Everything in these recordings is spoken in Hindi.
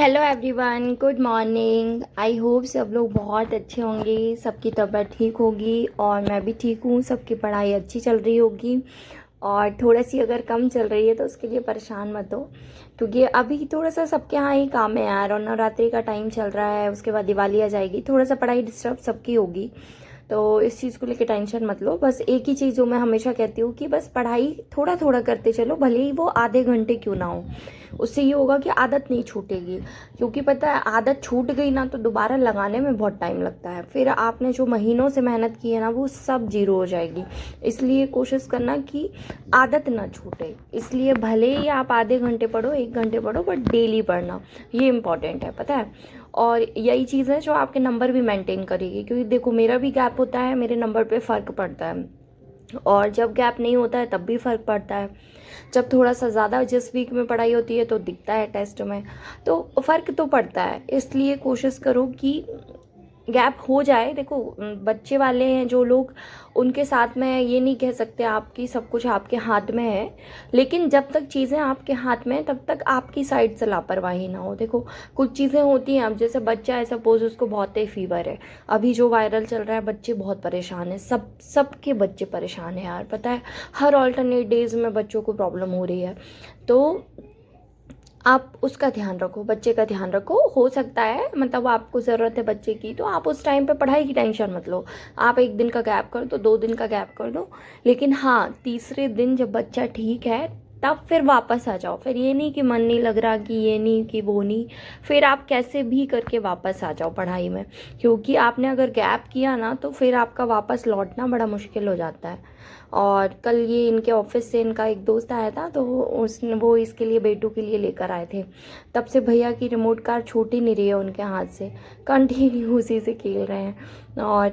Hello everyone, good morning. I hope सब लोग बहुत अच्छे होंगे, सबकी तबीयत ठीक होगी और मैं भी ठीक हूँ। सबकी पढ़ाई अच्छी चल रही होगी और थोड़ा सी अगर कम चल रही है तो उसके लिए परेशान मत हो, क्योंकि अभी थोड़ा सा सबके यहाँ ही काम है यार, और नवरात्रि का टाइम चल रहा है, उसके बाद दिवाली आ जाएगी, थोड़ा सा पढ़ाई डिस्टर्ब सबकी होगी। तो इस चीज़ को लेकर टेंशन मत लो। बस एक ही चीज़ जो मैं हमेशा कहती हूँ कि बस पढ़ाई थोड़ा थोड़ा करते चलो, भले ही वो आधे घंटे क्यों ना हो। उससे ये होगा कि आदत नहीं छूटेगी, क्योंकि पता है आदत छूट गई ना तो दोबारा लगाने में बहुत टाइम लगता है, फिर आपने जो महीनों से मेहनत की है ना वो सब जीरो हो जाएगी। इसलिए कोशिश करना कि आदत ना छूटे। इसलिए भले ही आप आधे घंटे पढ़ो, 1 घंटे पढ़ो, बट डेली पढ़ना ये इम्पॉर्टेंट है, पता है। और यही चीज़ है जो आपके नंबर भी मेंटेन करेगी, क्योंकि देखो मेरा भी गैप होता है, मेरे नंबर पे फ़र्क पड़ता है, और जब गैप नहीं होता है तब भी फ़र्क पड़ता है। जब थोड़ा सा ज़्यादा जिस वीक में पढ़ाई होती है तो दिखता है टेस्ट में, तो फ़र्क तो पड़ता है। इसलिए कोशिश करो कि गैप हो जाए। देखो बच्चे वाले हैं जो लोग, उनके साथ में ये नहीं कह सकते आपकी सब कुछ आपके हाथ में है, लेकिन जब तक चीज़ें आपके हाथ में हैं तब तक आपकी साइड से लापरवाही ना हो। देखो कुछ चीज़ें होती हैं, अब जैसे बच्चा है, सपोज उसको बहुत ही फीवर है, अभी जो वायरल चल रहा है, बच्चे बहुत परेशान हैं, सबके बच्चे परेशान हैं यार, पता है। हर ऑल्टरनेट डेज में बच्चों को प्रॉब्लम हो रही है, तो आप उसका ध्यान रखो, बच्चे का ध्यान रखो। हो सकता है मतलब आपको ज़रूरत है बच्चे की, तो आप उस टाइम पे पढ़ाई की टेंशन मत लो। आप 1 दिन का गैप कर दो, 2 दिन का गैप कर दो, लेकिन हाँ तीसरे दिन जब बच्चा ठीक है तब फिर वापस आ जाओ। फिर ये नहीं कि मन नहीं लग रहा, कि ये नहीं कि वो नहीं, फिर आप कैसे भी करके वापस आ जाओ पढ़ाई में, क्योंकि आपने अगर गैप किया ना तो फिर आपका वापस लौटना बड़ा मुश्किल हो जाता है। और कल ये इनके ऑफिस से इनका एक दोस्त आया था, तो वो इसके लिए बेटू के लिए लेकर आए थे। तब से भैया की रिमोट कार छूट ही नहीं रही है उनके हाथ से, कंटिन्यू उसी से खेल रहे हैं। और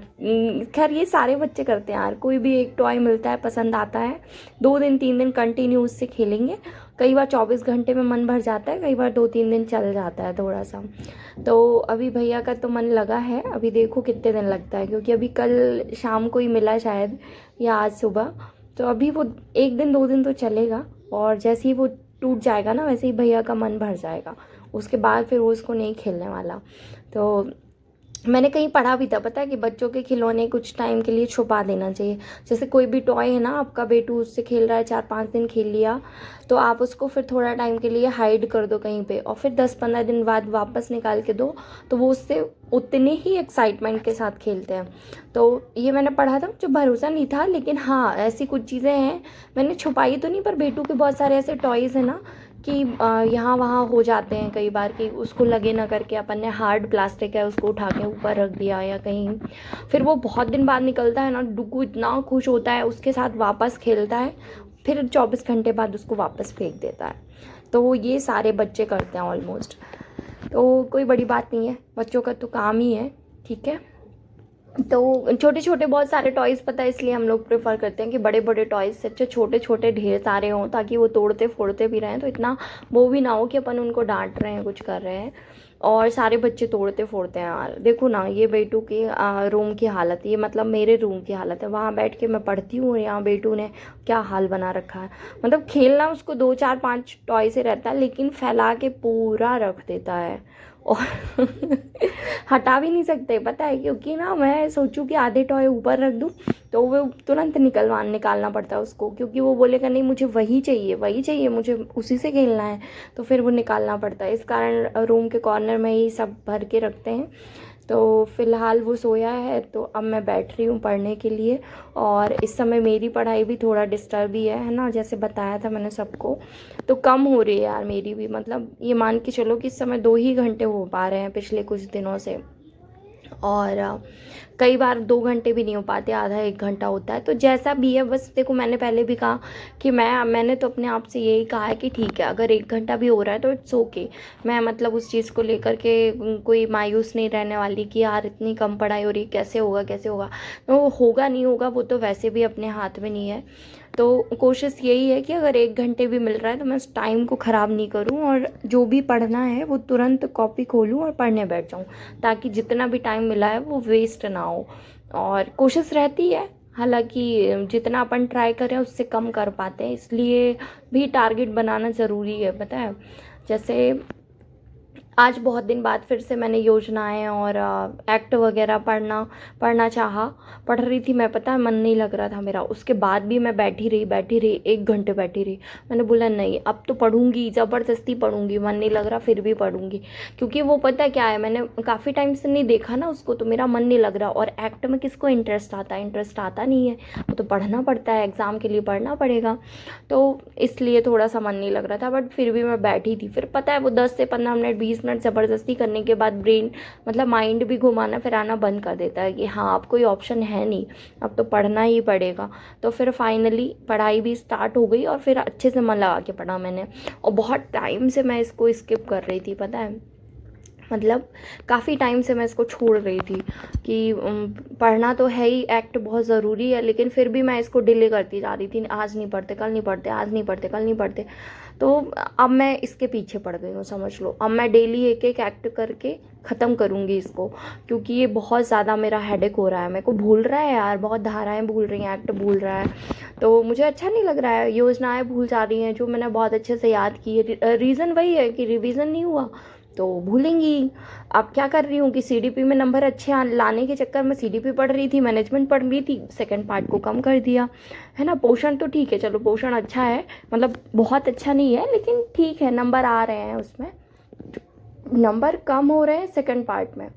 खैर ये सारे बच्चे करते हैं यार, कोई भी एक टॉय मिलता है पसंद आता है, 2 दिन 3 दिन कंटिन्यू उससे खेलेंगे। कई बार 24 घंटे में मन भर जाता है, कई बार 2 3 दिन चल जाता है थोड़ा सा। तो अभी भैया का तो मन लगा है, अभी देखो कितने दिन लगता है, क्योंकि अभी कल शाम को ही मिला शायद, या आज सुबह। तो अभी वो 1 दिन 2 दिन तो चलेगा, और जैसे ही वो टूट जाएगा ना वैसे ही भैया का मन भर जाएगा, उसके बाद फिर वो उसको नहीं खेलने वाला। तो मैंने कहीं पढ़ा भी था, पता है, कि बच्चों के खिलौने कुछ टाइम के लिए छुपा देना चाहिए। जैसे कोई भी टॉय है ना, आपका बेटू उससे खेल रहा है, 4 5 दिन खेल लिया, तो आप उसको फिर थोड़ा टाइम के लिए हाइड कर दो कहीं पे, और फिर 10 15 दिन बाद वापस निकाल के दो, तो वो उससे उतने ही एक्साइटमेंट के साथ खेलते हैं। तो ये मैंने पढ़ा था, मुझे भरोसा नहीं था, लेकिन हाँ ऐसी कुछ चीज़ें हैं। मैंने छुपाई तो नहीं, पर बेटू के बहुत सारे ऐसे टॉयज़ हैं ना कि यहाँ वहाँ हो जाते हैं कई बार, कि उसको लगे ना करके अपन ने हार्ड प्लास्टिक है उसको उठा के ऊपर रख दिया या कहीं, फिर वो बहुत दिन बाद निकलता है ना, डुगू इतना खुश होता है, उसके साथ वापस खेलता है, फिर 24 घंटे बाद उसको वापस फेंक देता है। तो ये सारे बच्चे करते हैं ऑलमोस्ट, तो कोई बड़ी बात नहीं है, बच्चों का तो काम ही है, ठीक है। तो छोटे छोटे बहुत सारे टॉयज़, पता है, इसलिए हम लोग प्रेफर करते हैं कि बड़े बड़े टॉयज़ से अच्छे छोटे छोटे ढेर सारे हों, ताकि वो तोड़ते फोड़ते भी रहें, तो इतना वो भी ना हो कि अपन उनको डांट रहे हैं, कुछ कर रहे हैं। और सारे बच्चे तोड़ते फोड़ते हैं यार। देखो ना ये बेटू की रूम की हालत, ये मतलब मेरे रूम की हालत है, वहाँ बैठ के मैं पढ़ती हूँ, यहाँ बेटू ने क्या हाल बना रखा है। मतलब खेलना उसको 2 4 5 टॉय से रहता है, लेकिन फैला के पूरा रख देता है, और हटा भी नहीं सकते, पता है, क्योंकि ना मैं सोचूं कि आधे टॉय ऊपर रख दूं तो वो तुरंत निकालना पड़ता है उसको, क्योंकि वो बोलेगा नहीं मुझे वही चाहिए वही चाहिए, मुझे उसी से खेलना है, तो फिर वो निकालना पड़ता है। इस कारण रूम के कॉर्नर में ही सब भर के रखते हैं। तो फ़िलहाल वो सोया है, तो अब मैं बैठ रही हूँ पढ़ने के लिए, और इस समय मेरी पढ़ाई भी थोड़ा डिस्टर्ब ही है ना, जैसे बताया था मैंने सबको। तो कम हो रही है यार मेरी भी, मतलब ये मान के चलो कि इस समय 2 ही घंटे हो पा रहे हैं पिछले कुछ दिनों से, और कई बार 2 घंटे भी नहीं हो पाते, आधा 1 घंटा होता है। तो जैसा भी है, बस देखो मैंने पहले भी कहा कि मैंने तो अपने आप से यही कहा है कि ठीक है, अगर 1 घंटा भी हो रहा है तो इट्स ओके। मैं मतलब उस चीज़ को लेकर के कोई मायूस नहीं रहने वाली कि यार इतनी कम पढ़ाई हो रही, कैसे होगा कैसे होगा। तो होगा नहीं होगा वो तो वैसे भी अपने हाथ में नहीं है। तो कोशिश यही है कि अगर 1 घंटे भी मिल रहा है तो मैं उस टाइम को ख़राब नहीं करूं, और जो भी पढ़ना है वो तुरंत कॉपी खोलूं और पढ़ने बैठ जाऊं, ताकि जितना भी टाइम मिला है वो वेस्ट ना हो। और कोशिश रहती है, हालांकि जितना अपन ट्राई करें उससे कम कर पाते हैं, इसलिए भी टारगेट बनाना ज़रूरी है, पता है। जैसे आज बहुत दिन बाद फिर से मैंने योजनाएं और एक्ट वगैरह पढ़ना चाहा। पढ़ रही थी मैं, पता है मन नहीं लग रहा था मेरा। उसके बाद भी मैं बैठी रही 1 घंटे बैठी रही। मैंने बोला नहीं अब तो पढ़ूंगी, ज़बरदस्ती पढ़ूंगी, मन नहीं लग रहा फिर भी पढ़ूंगी। क्योंकि वो पता क्या है, मैंने काफ़ी टाइम से नहीं देखा ना उसको, तो मेरा मन नहीं लग रहा। और एक्ट में किसको इंटरेस्ट आता है? इंटरेस्ट आता नहीं है। वो तो पढ़ना पड़ता है, एग्ज़ाम के लिए पढ़ना पड़ेगा, तो इसलिए थोड़ा सा मन नहीं लग रहा था। बट फिर भी मैं बैठी थी। फिर पता है वो 10 से 15 मिनट 20 मिनट ज़बरदस्ती करने के बाद ब्रेन मतलब माइंड भी घुमाना फिराना बंद कर देता है कि हाँ अब कोई ऑप्शन है नहीं, अब तो पढ़ना ही पड़ेगा। तो फिर फाइनली पढ़ाई भी स्टार्ट हो गई और फिर अच्छे से मन लगा के पढ़ा मैंने। और बहुत टाइम से मैं इसको स्किप कर रही थी, पता है, मतलब काफ़ी टाइम से मैं इसको छोड़ रही थी कि पढ़ना तो है ही, एक्ट बहुत ज़रूरी है, लेकिन फिर भी मैं इसको डिले करती जा रही थी। आज नहीं पढ़ते, कल नहीं पढ़ते, आज नहीं पढ़ते, कल नहीं पढ़ते। तो अब मैं इसके पीछे पड़ गई हूँ, समझ लो। अब मैं डेली एक एक एक्ट करके ख़त्म करूँगी इसको, क्योंकि ये बहुत ज़्यादा मेरा हेडेक हो रहा है। मेरे को भूल रहा है यार, बहुत धाराएं भूल रही हैं, एक्ट भूल रहा है, तो मुझे अच्छा नहीं लग रहा है। योजनाएं भूल जा रही हैं जो मैंने बहुत अच्छे से याद की है। रीज़न वही है कि रिवीजन नहीं हुआ तो भूलेंगी। अब क्या कर रही हूँ कि सीडीपी में नंबर अच्छे लाने के चक्कर में सीडीपी पढ़ रही थी, मैनेजमेंट पढ़ रही थी, सेकंड पार्ट को कम कर दिया है ना। पोर्शन तो ठीक है, चलो पोर्शन अच्छा है, मतलब बहुत अच्छा नहीं है लेकिन ठीक है, नंबर आ रहे हैं उसमें। नंबर कम हो रहे हैं सेकंड पार्ट में,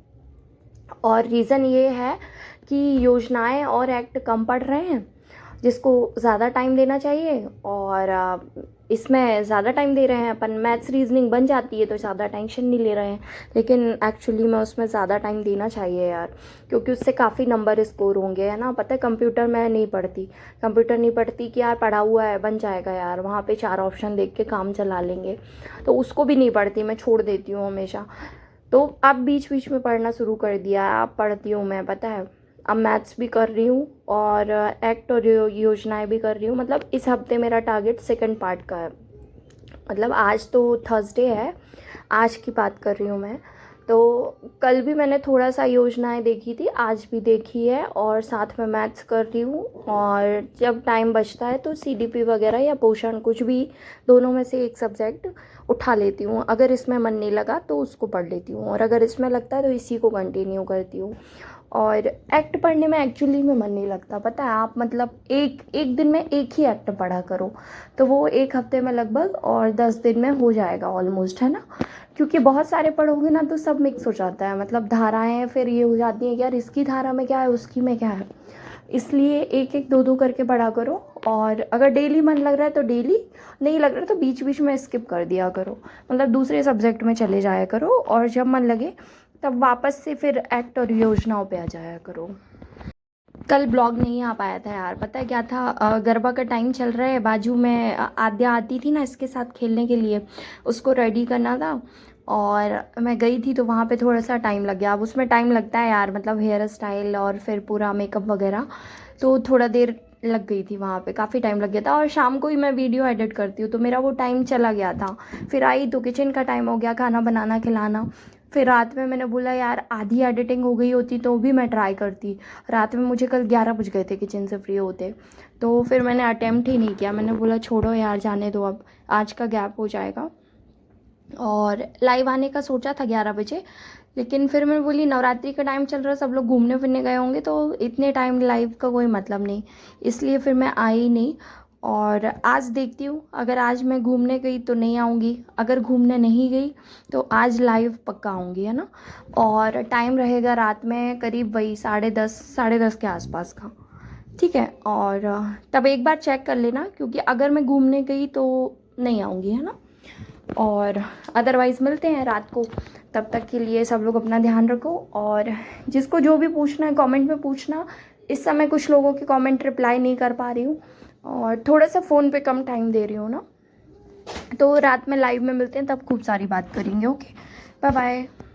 और रीज़न ये है कि योजनाएं और एक्ट कम पढ़ रहे हैं, जिसको ज़्यादा टाइम देना चाहिए, और इसमें ज़्यादा टाइम दे रहे हैं अपन। मैथ्स रीजनिंग बन जाती है तो ज़्यादा टेंशन नहीं ले रहे हैं, लेकिन एक्चुअली में उसमें ज़्यादा टाइम देना चाहिए यार, क्योंकि उससे काफ़ी नंबर स्कोर होंगे, है ना। पता है कंप्यूटर में नहीं पढ़ती कि यार पढ़ा हुआ है बन जाएगा यार, वहाँ पे 4 ऑप्शन देख के काम चला लेंगे, तो उसको भी नहीं पढ़ती, मैं छोड़ देती हूँ हमेशा। तो अब बीच बीच में पढ़ना शुरू कर दिया है, अब पढ़ती हूँ मैं, पता है। अब मैथ्स भी कर रही हूँ और एक्ट और योजनाएं भी कर रही हूँ। मतलब इस हफ्ते मेरा टारगेट सेकंड पार्ट का है। मतलब आज तो थर्सडे है, आज की बात कर रही हूँ मैं। तो कल भी मैंने थोड़ा सा योजनाएं देखी थी, आज भी देखी है, और साथ में मैथ्स कर रही हूँ। और जब टाइम बचता है तो सीडीपी वगैरह या पोषण, कुछ भी दोनों में से एक सब्जेक्ट उठा लेती हूँ। अगर इसमें मन नहीं लगा तो उसको पढ़ लेती हूँ, और अगर इसमें लगता है तो इसी को कंटिन्यू करती हूँ। और एक्ट पढ़ने में एक्चुअली में मन नहीं लगता, पता है। आप मतलब एक दिन में एक ही एक्ट पढ़ा करो, तो वो एक हफ्ते में लगभग और 10 दिन में हो जाएगा ऑलमोस्ट, है ना। क्योंकि बहुत सारे पढ़ोगे ना तो सब मिक्स हो जाता है, मतलब धाराएं फिर ये हो जाती हैं कि यार इसकी धारा में क्या है, उसकी में क्या है। इसलिए एक एक दो दो करके पढ़ा करो। और अगर डेली मन लग रहा है तो डेली, नहीं लग रहा है तो बीच बीच में स्किप कर दिया करो, मतलब दूसरे सब्जेक्ट में चले जाया करो, और जब मन लगे तब वापस से फिर एक्ट और योजनाओं पे आ जाया करो। कल ब्लॉग नहीं आ पाया था यार, पता है क्या था, गरबा का टाइम चल रहा है, बाजू में आद्या आती थी ना इसके साथ खेलने के लिए, उसको रेडी करना था, और मैं गई थी तो वहाँ पे थोड़ा सा टाइम लग गया। अब उसमें टाइम लगता है यार, मतलब हेयर स्टाइल और फिर पूरा मेकअप वगैरह, तो थोड़ा देर लग गई थी वहाँ पे, काफ़ी टाइम लग गया था। और शाम को ही मैं वीडियो एडिट करती हूँ तो मेरा वो टाइम चला गया था। फिर आई तो किचन का टाइम हो गया, खाना बनाना खिलाना। फिर रात में मैंने बोला यार आधी एडिटिंग हो गई होती तो भी मैं ट्राई करती। रात में मुझे कल 11 बज गए थे किचन से फ्री होते, तो फिर मैंने अटेम्प्ट ही नहीं किया। मैंने बोला छोड़ो यार जाने दो, अब आज का गैप हो जाएगा। और लाइव आने का सोचा था 11 बजे, लेकिन फिर मैं बोली नवरात्रि का टाइम चल रहा है, सब लोग घूमने फिरने गए होंगे तो इतने टाइम लाइव का कोई मतलब नहीं, इसलिए फिर मैं आई नहीं। और आज देखती हूँ, अगर आज मैं घूमने गई तो नहीं आऊँगी, अगर घूमने नहीं गई तो आज लाइव पक्का आऊँगी, है ना। और टाइम रहेगा रात में करीब वही 10:30 के आसपास का, ठीक है। और तब एक बार चेक कर लेना, क्योंकि अगर मैं घूमने गई तो नहीं आऊँगी, है ना। और अदरवाइज़ मिलते हैं रात को, तब तक के लिए सब लोग अपना ध्यान रखो। और जिसको जो भी पूछना है कमेंट में पूछना। इस समय कुछ लोगों के कमेंट रिप्लाई नहीं कर पा रही हूँ, और थोड़ा सा फ़ोन पे कम टाइम दे रही हूँ ना, तो रात में लाइव में मिलते हैं, तब खूब सारी बात करेंगे। Okay, bye bye.